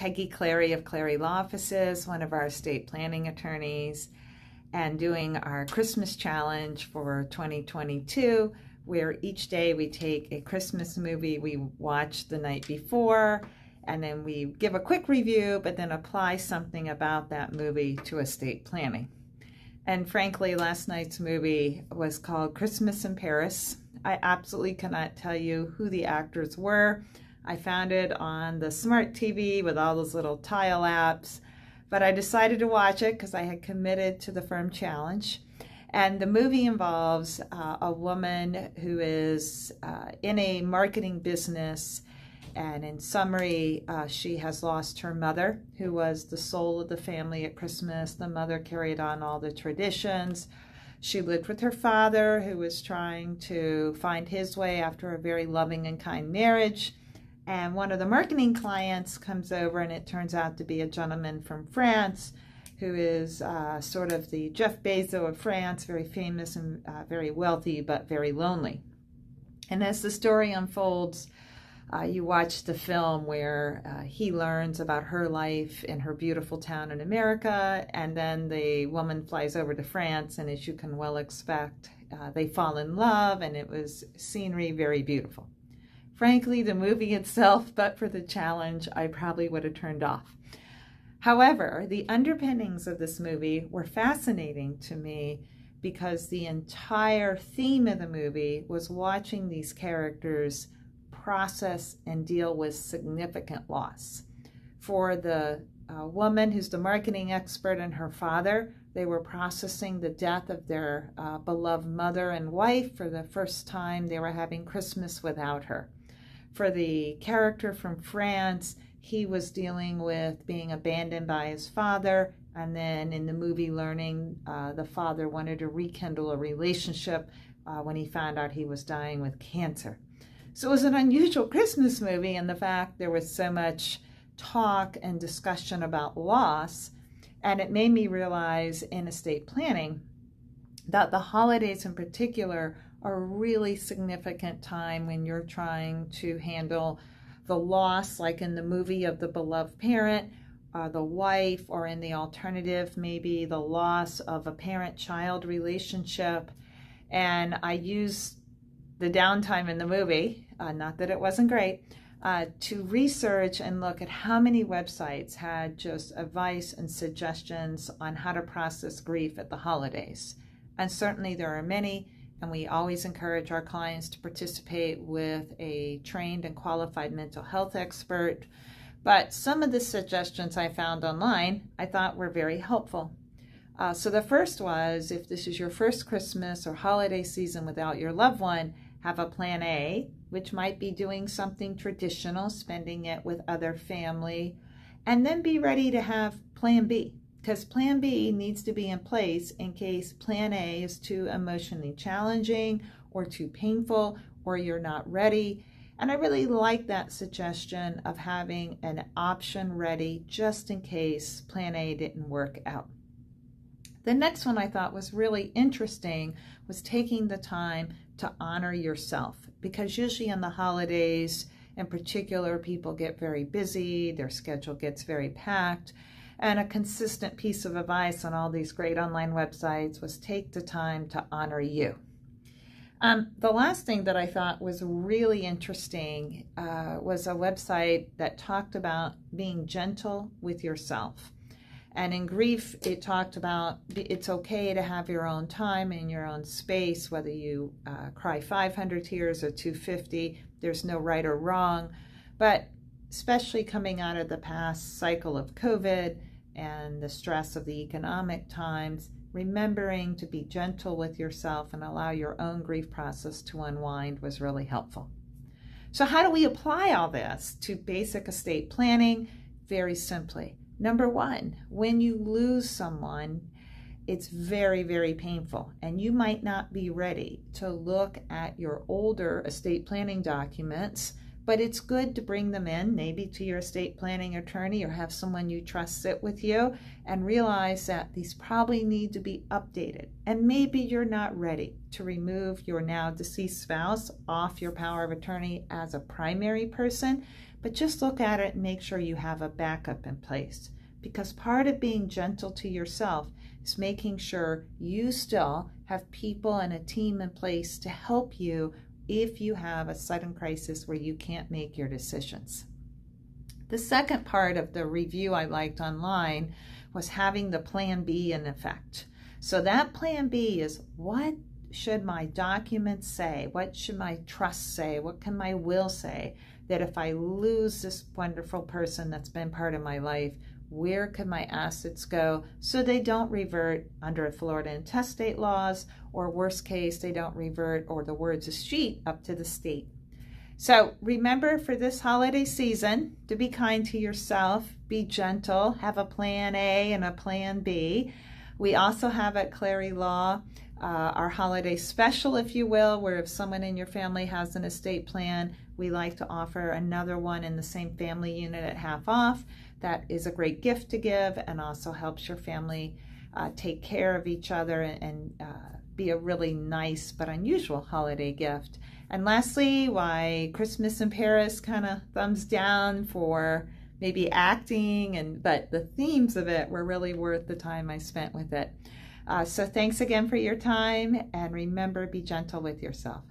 Peggy Clarie of Clarie Law Offices, one of our estate planning attorneys, and doing our Christmas challenge for 2022, where each day we take a Christmas movie we watched the night before, and then we give a quick review, but then apply something about that movie to estate planning. And frankly, last night's movie was called Christmas in Paris. I absolutely cannot tell you who the actors were. I found it on the smart TV with all those little tile apps, but I decided to watch it because I had committed to the firm challenge. And the movie involves a woman who is in a marketing business, and in summary, she has lost her mother, who was the soul of the family at Christmas. The mother carried on all the traditions. She lived with her father, who was trying to find his way after a very loving and kind marriage. And one of the marketing clients comes over, and it turns out to be a gentleman from France, who is sort of the Jeff Bezos of France, very famous and very wealthy, but very lonely. And as the story unfolds, you watch the film where he learns about her life in her beautiful town in America, and then the woman flies over to France, and as you can well expect, they fall in love, and it was scenery very beautiful. Frankly, the movie itself, but for the challenge, I probably would have turned off. However, the underpinnings of this movie were fascinating to me because the entire theme of the movie was watching these characters process and deal with significant loss. For the woman who's the marketing expert and her father, they were processing the death of their beloved mother and wife. For the first time, they were having Christmas without her. For the character from France, he was dealing with being abandoned by his father, and then in the movie learning the father wanted to rekindle a relationship when he found out he was dying with cancer. So it was an unusual Christmas movie in the fact there was so much talk and discussion about loss, and it made me realize in estate planning that the holidays in particular are a really significant time when you're trying to handle the loss, like in the movie of the beloved parent, the wife, or in the alternative, maybe the loss of a parent-child relationship. And I used the downtime in the movie, not that it wasn't great, to research and look at how many websites had just advice and suggestions on how to process grief at the holidays. And certainly there are many, and we always encourage our clients to participate with a trained and qualified mental health expert. But some of the suggestions I found online I thought were very helpful. So the first was, if this is your first Christmas or holiday season without your loved one, have a plan A, which might be doing something traditional, spending it with other family, and then be ready to have plan B, because plan B needs to be in place in case plan A is too emotionally challenging or too painful, or you're not ready. And I really like that suggestion of having an option ready just in case plan A didn't work out. The next one I thought was really interesting was taking the time to honor yourself, because usually in the holidays in particular, people get very busy, their schedule gets very packed, and a consistent piece of advice on all these great online websites was take the time to honor you. The last thing that I thought was really interesting was a website that talked about being gentle with yourself. And in Grief, it talked about it's okay to have your own time and your own space, whether you cry 500 tears or 250. There's no right or wrong. But especially coming out of the past cycle of COVID and the stress of the economic times, remembering to be gentle with yourself and allow your own grief process to unwind was really helpful. So how do we apply all this to basic estate planning? Very simply. Number one, when you lose someone, it's very, very painful, and you might not be ready to look at your older estate planning documents, but it's good to bring them in, maybe to your estate planning attorney, or have someone you trust sit with you and realize that these probably need to be updated. And maybe you're not ready to remove your now deceased spouse off your power of attorney as a primary person, but just look at it and make sure you have a backup in place. Because part of being gentle to yourself is making sure you still have people and a team in place to help you if you have a sudden crisis where you can't make your decisions. The second part of the review I liked online was having the plan B in effect. So that plan B is, what should my documents say? What should my trust say? What can my will say? That if I lose this wonderful person that's been part of my life, where could my assets go so they don't revert under Florida intestate laws, or worst case, they don't revert, or the words of sheet, up to the state. So remember, for this holiday season, to be kind to yourself, be gentle, have a plan A and a plan B. We also have at Clarie Law our holiday special, if you will, where if someone in your family has an estate plan, we like to offer another one in the same family unit at half off. That is a great gift to give and also helps your family take care of each other and be a really nice but unusual holiday gift. And lastly, why Christmas in Paris kind of thumbs down for maybe acting, but the themes of it were really worth the time I spent with it. So thanks again for your time, and remember, be gentle with yourself.